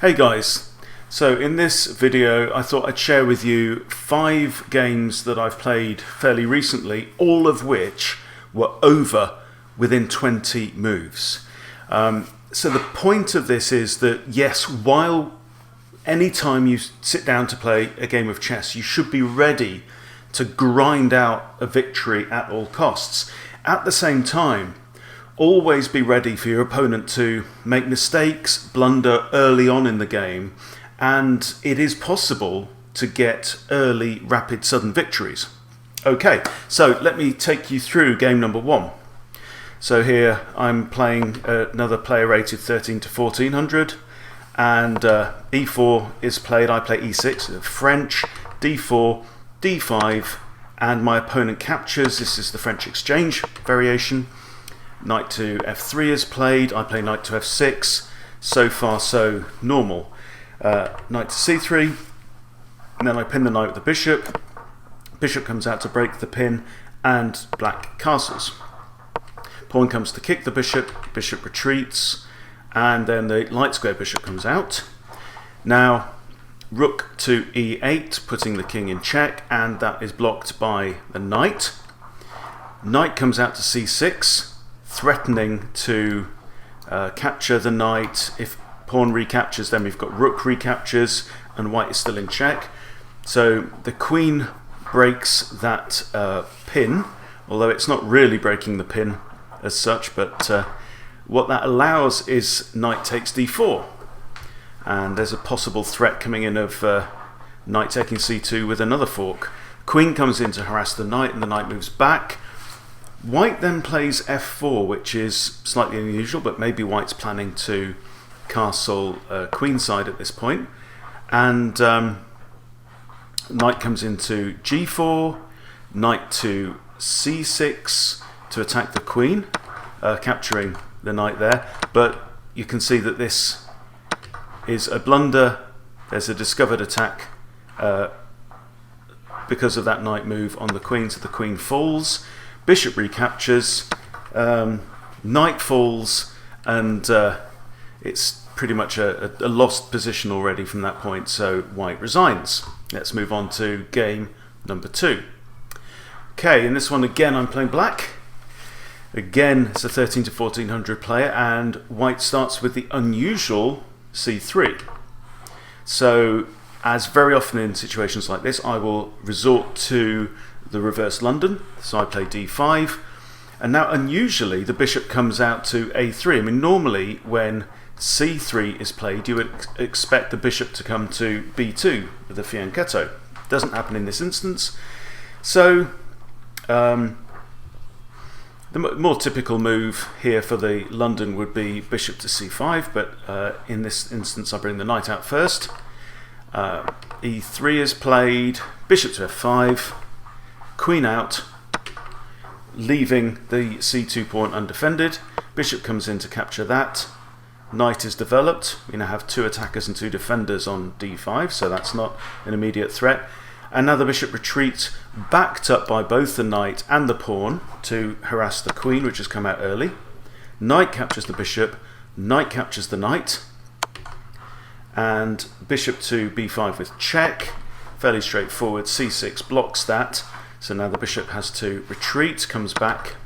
Hey guys, so in this video I thought I'd share with you 5 games that I've played fairly recently, all of which were over within 20 moves. So the point of this is that yes, while anytime you sit down to play a game of chess, you should be ready to grind out a victory at all costs. At the same time, always be ready for your opponent to make mistakes, blunder early on in the game, and it is possible to get early, rapid, sudden victories. Okay, so let me take you through game number 1. So here I'm playing another player rated 13 to 1400, and e4 is played. I play e6, French, d4, d5, and my opponent captures. This is the French exchange variation. Knight to f3 is played. I play knight to f6. So far so normal. Knight to c3, and then I pin the knight with the bishop. Bishop comes out to break the pin, and black castles. Pawn comes to kick the bishop. Bishop retreats, and then the light square bishop comes out. Now rook to e8, putting the king in check, and that is blocked by the knight. Knight comes out to c6, threatening to capture the knight. If pawn recaptures, then we've got rook recaptures, and white is still in check. So the queen breaks that pin, although it's not really breaking the pin as such, but what that allows is knight takes d4, and there's a possible threat coming in of knight taking c2 with another fork. Queen comes in to harass the knight, and the knight moves back. White then plays f4, which is slightly unusual, but maybe white's planning to castle queenside at this point. And knight comes into g4, knight to c6 to attack the queen, capturing the knight there. But you can see that this is a blunder. There's a discovered attack because of that knight move on the queen, so the queen falls. Bishop recaptures, knight falls, and it's pretty much a lost position already from that point, so white resigns. Let's move on to game number 2. Okay, in this one again I'm playing black. Again, it's a 13 to 1400 player, and white starts with the unusual c3. So, as very often in situations like this, I will resort to the reverse London. So I play d5, and now unusually the bishop comes out to a3. I mean, normally when c3 is played, you would expect the bishop to come to b2 with a fianchetto. Doesn't happen in this instance. So the more typical move here for the London would be bishop to c5, but in this instance I bring the knight out first. e3 is played, bishop to f5, queen out, leaving the c2 pawn undefended. Bishop comes in to capture that. Knight is developed. We now have 2 attackers and 2 defenders on d5, so that's not an immediate threat. And now the bishop retreats, backed up by both the knight and the pawn to harass the queen, which has come out early. Knight captures the bishop, knight captures the knight, and bishop to b5 with check. Fairly straightforward. c6 blocks that. So now the bishop has to retreat, comes back,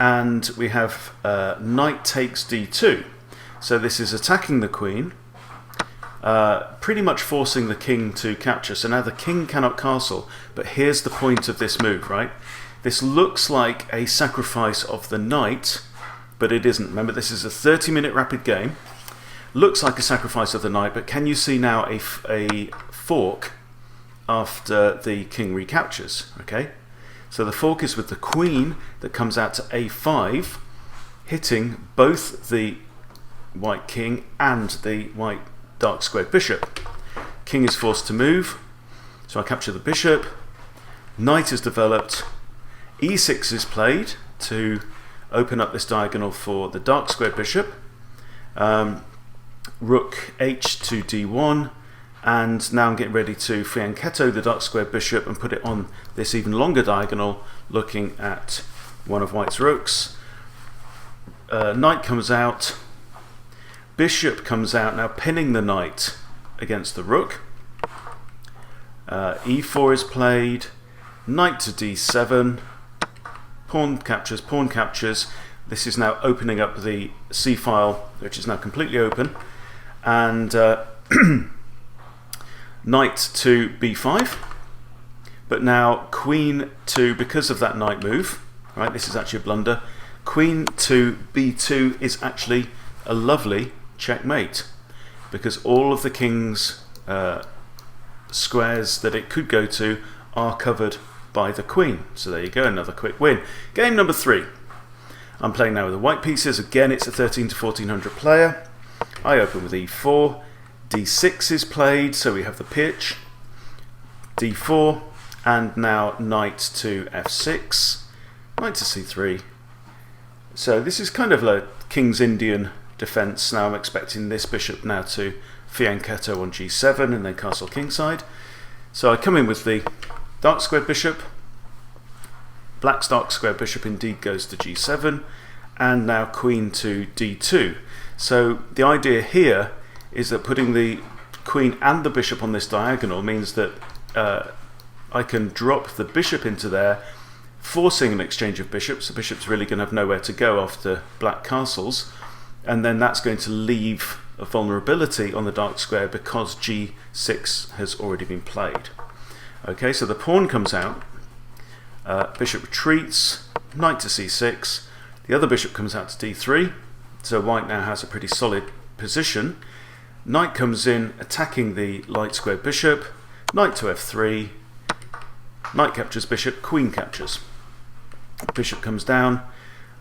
and we have knight takes d2. So this is attacking the queen, pretty much forcing the king to capture. So now the king cannot castle, but here's the point of this move, right? This looks like a sacrifice of the knight, but it isn't. Remember, this is a 30-minute rapid game. Looks like a sacrifice of the knight, but can you see now a fork after the king recaptures? Okay, so the fork is with the queen that comes out to a5, hitting both the white king and the white dark squared bishop. King is forced to move, so I capture the bishop. Knight is developed. e6 is played to open up this diagonal for the dark squared bishop. Rook h to d1, and now I'm getting ready to fianchetto the dark squared bishop and put it on this even longer diagonal, looking at one of white's rooks. Knight comes out, Bishop comes out now, pinning the knight against the rook. E4 is played, knight to d7, pawn captures, pawn captures. This is now opening up the c file, which is now completely open, and knight to b5. But now queen to, because of that knight move, right? This is actually a blunder. Queen to b2 is actually a lovely checkmate, because all of the king's squares that it could go to are covered by the queen. So there you go, another quick win. Game number 3. I'm playing now with the white pieces. Again, it's a 13 to 1400 player. I open with e4. d6 is played, so we have the pitch. d4, and now knight to f6. Knight to c3. So this is kind of like King's Indian defense. Now I'm expecting this bishop now to fianchetto on g7 and then castle kingside. So I come in with the dark squared bishop. Black's dark squared bishop indeed goes to g7, and now queen to d2. So the idea here is that putting the queen and the bishop on this diagonal means that I can drop the bishop into there, forcing an exchange of bishops. The bishop's really going to have nowhere to go after black castles, and then that's going to leave a vulnerability on the dark square because g6 has already been played. Okay, so the pawn comes out, bishop retreats, knight to c6, the other bishop comes out to d3, so white now has a pretty solid position. Knight comes in, attacking the light square bishop, knight to f3, knight captures bishop, queen captures. Bishop comes down,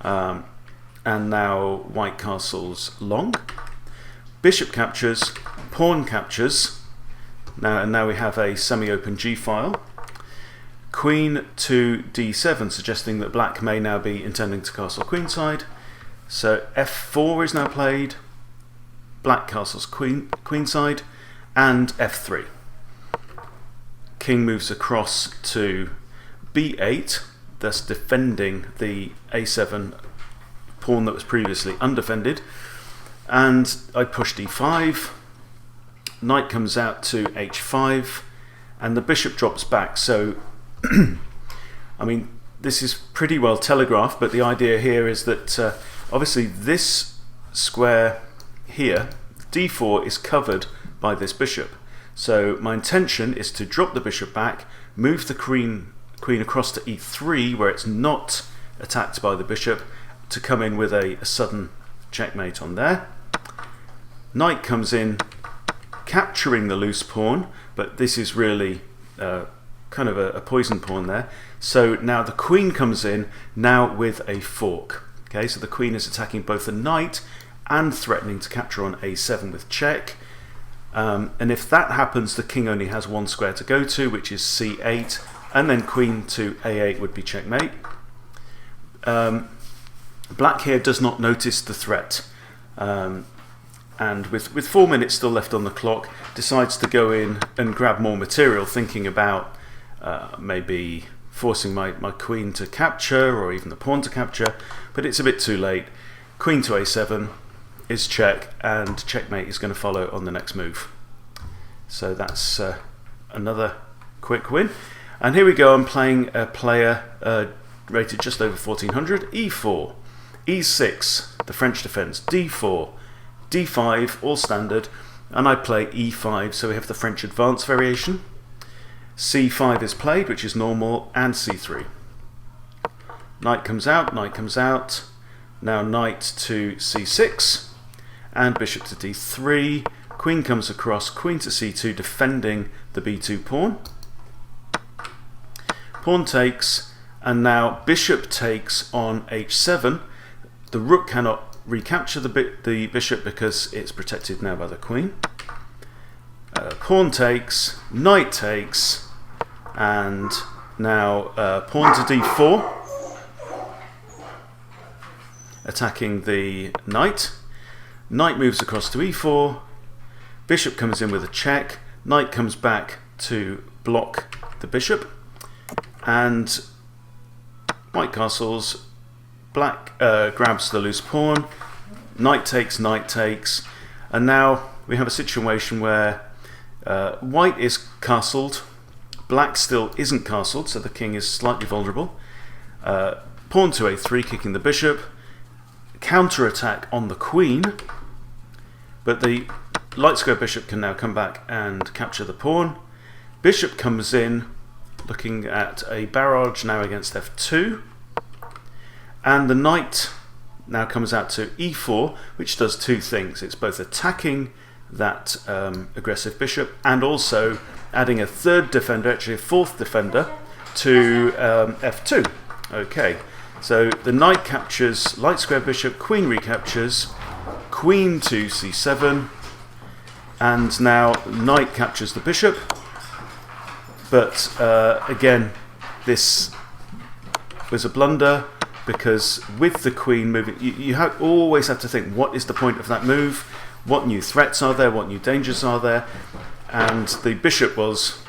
and now white castles long. Bishop captures, pawn captures. Now we have a semi-open g-file. Queen to d7, suggesting that black may now be intending to castle queenside. So f4 is now played. Black castles queenside, and f3. King moves across to b8, thus defending the a7 pawn that was previously undefended. And I push d5, knight comes out to h5, and the bishop drops back. So I mean, this is pretty well telegraphed, but the idea here is that obviously this square here, d4, is covered by this bishop. So my intention is to drop the bishop back, move the queen across to e3 where it's not attacked by the bishop, to come in with a sudden checkmate on there. Knight comes in, capturing the loose pawn, but this is really kind of a poison pawn there. So now the queen comes in, now with a fork. Okay, so the queen is attacking both the knight and threatening to capture on a7 with check. And if that happens, the king only has one square to go to, which is c8, and then queen to a8 would be checkmate. Black here does not notice the threat, and with 4 minutes still left on the clock, decides to go in and grab more material, thinking about maybe forcing my queen to capture, or even the pawn to capture, but it's a bit too late. Queen to a7 is check, and checkmate is going to follow on the next move. So that's another quick win. And here we go, I'm playing a player rated just over 1400, e4, e6, the French defense, d4, d5, all standard, and I play e5, so we have the French advance variation. c5 is played, which is normal, and c3. Knight comes out, now knight to c6, and bishop to d3, queen comes across, queen to c2, defending the b2 pawn. Pawn takes, and now bishop takes on h7. The rook cannot recapture the bishop because it's protected now by the queen. Pawn takes, knight takes, and now pawn to d4, attacking the knight. Knight moves across to e4, bishop comes in with a check, knight comes back to block the bishop, and white castles. Black grabs the loose pawn, knight takes, And now we have a situation where white is castled, black still isn't castled, so the king is slightly vulnerable. Pawn to a3, kicking the bishop. Counter-attack on the queen, but the light square bishop can now come back and capture the pawn. Bishop comes in, looking at a barrage now against f2. And the knight now comes out to e4, which does two things. It's both attacking that aggressive bishop and also adding a third defender, actually a fourth defender, to f2. Okay, so the knight captures light square bishop, queen recaptures, queen to c7, and now knight captures the bishop. But again, this was a blunder, because with the queen moving, you always have to think, what is the point of that move? What new threats are there? What new dangers are there? And the bishop was,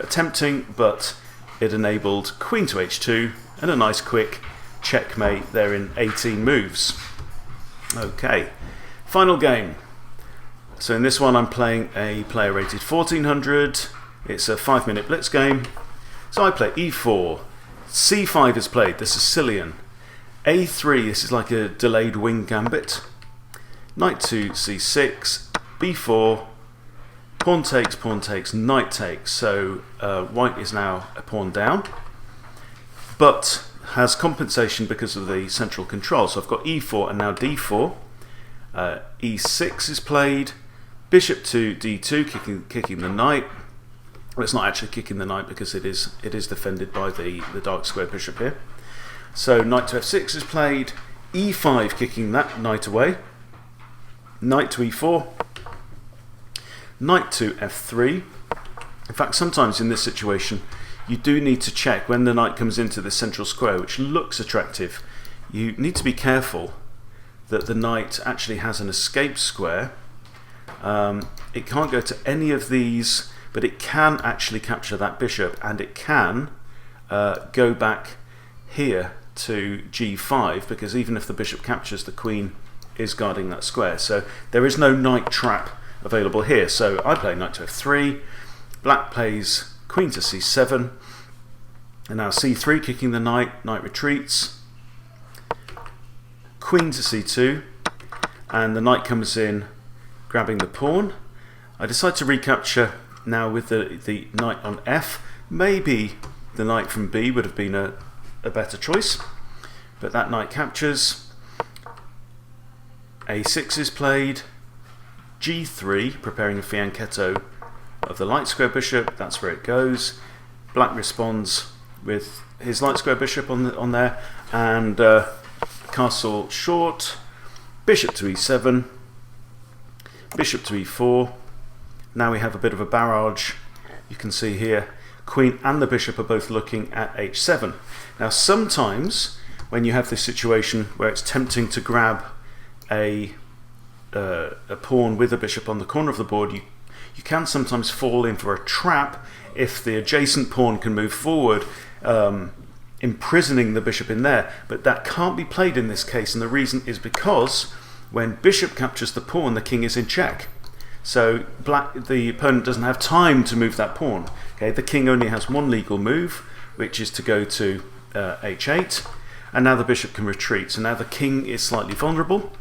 tempting, but it enabled queen to h2 and a nice quick checkmate there in 18 moves. Okay, final game. So in this one I'm playing a player rated 1400. It's a 5-minute blitz game. So I play e4. c5 is played, the Sicilian. a3, this is like a delayed wing gambit. Knight to c6, b4, pawn takes, knight takes. So white is now a pawn down, but has compensation because of the central control. So I've got e4 and now d4. e6 is played, bishop to d2, kicking the knight. Well, it's not actually kicking the knight because it is defended by the dark square bishop here. So knight to f6 is played, e5 kicking that knight away, knight to e4, knight to f3. In fact, sometimes in this situation you do need to check when the knight comes into the central square, which looks attractive. You need to be careful that the knight actually has an escape square. It can't go to any of these, but it can actually capture that bishop, and it can go back here to g5, because even if the bishop captures, the queen is guarding that square. So there is no knight trap available here. So I play knight to f3, black plays queen to c7, and now c3 kicking the knight, knight retreats, queen to c2, and the knight comes in grabbing the pawn. I decide to recapture now with the knight on f. Maybe the knight from b would have been a better choice, but that knight captures. a6 is played, g3, preparing a fianchetto of the light square bishop. That's where it goes. Black responds with his light square bishop on there, and castle short, bishop to e7, bishop to e4. Now we have a bit of a barrage. You can see here, queen and the bishop are both looking at h7. Now sometimes when you have this situation where it's tempting to grab a pawn with a bishop on the corner of the board, you can sometimes fall in for a trap if the adjacent pawn can move forward, imprisoning the bishop in there. But that can't be played in this case, and the reason is because when bishop captures the pawn, the king is in check. So the opponent doesn't have time to move that pawn. Okay, the king only has one legal move, which is to go to h8, and now the bishop can retreat. So now the king is slightly vulnerable.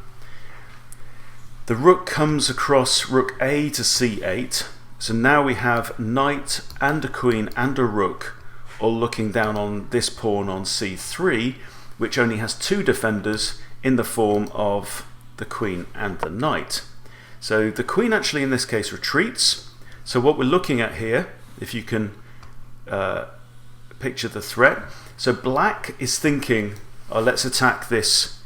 The rook comes across rook a to c8. So now we have knight and a queen and a rook all looking down on this pawn on c3, which only has two defenders in the form of the queen and the knight. So the queen actually in this case retreats. So what we're looking at here, if you can picture the threat, so black is thinking, oh, let's attack this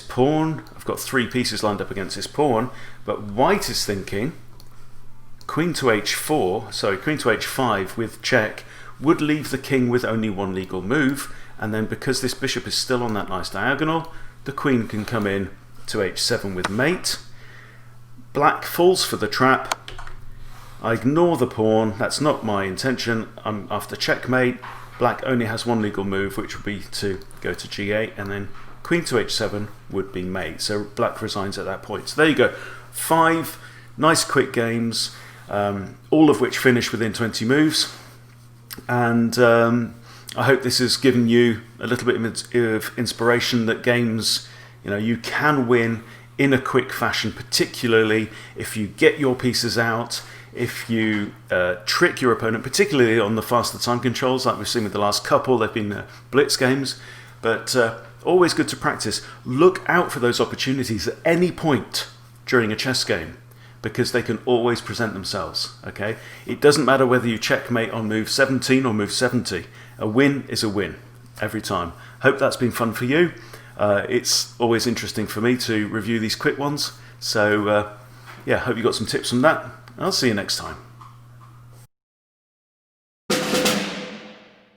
pawn. I've got three pieces lined up against this pawn. But white is thinking queen to h5 with check would leave the king with only one legal move, and then because this bishop is still on that nice diagonal, the queen can come in to h7 with mate. Black falls for the trap. I ignore the pawn. That's not my intention. I'm after checkmate. Black only has one legal move, which would be to go to g8, and then queen to h7 would be mate. So black resigns at that point. So there you go. 5 nice quick games, all of which finish within 20 moves. And I hope this has given you a little bit of inspiration that games, you can win in a quick fashion, particularly if you get your pieces out, if you trick your opponent, particularly on the faster time controls like we've seen with the last couple. They've been blitz games, but always good to practice. Look out for those opportunities at any point during a chess game, because they can always present themselves. Okay, it doesn't matter whether you checkmate on move 17 or move 70. A win is a win every time. Hope that's been fun for you. It's always interesting for me to review these quick ones. So yeah, hope you got some tips from that. I'll see you next time.